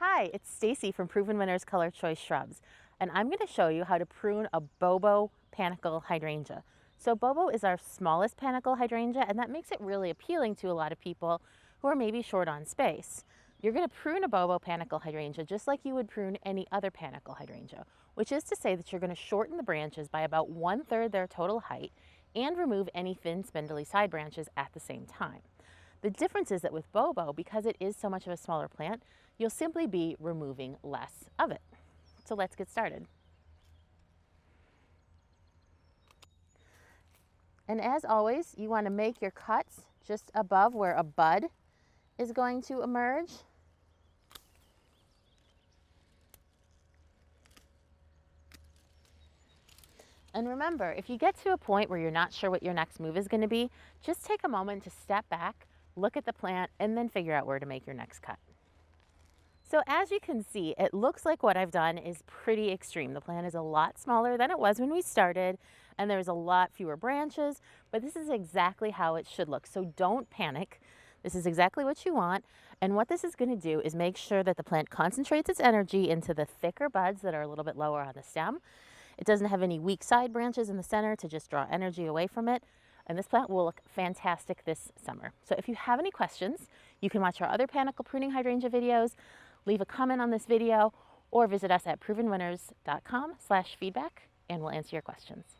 Hi, it's Stacy from Proven Winners ColorChoice Shrubs, and I'm going to show you how to prune a Bobo panicle hydrangea. So Bobo is our smallest panicle hydrangea, and that makes it really appealing to a lot of people who are maybe short on space. You're going to prune a Bobo panicle hydrangea just like you would prune any other panicle hydrangea, which is to say that you're going to shorten the branches by about 1/3 their total height and remove any thin spindly side branches at the same time. The difference is that with Bobo, because it is so much of a smaller plant, you'll simply be removing less of it. So let's get started. And as always, you want to make your cuts just above where a bud is going to emerge. And remember, if you get to a point where you're not sure what your next move is going to be, just take a moment to step back, look at the plant, and then figure out where to make your next cut. So as you can see, it looks like what I've done is pretty extreme. The plant is a lot smaller than it was when we started, and there's a lot fewer branches, but this is exactly how it should look. So don't panic. This is exactly what you want. And what this is going to do is make sure that the plant concentrates its energy into the thicker buds that are a little bit lower on the stem. It doesn't have any weak side branches in the center to just draw energy away from it. And this plant will look fantastic this summer. So if you have any questions, you can watch our other panicle pruning hydrangea videos, leave a comment on this video, or visit us at provenwinners.com/feedback, and we'll answer your questions.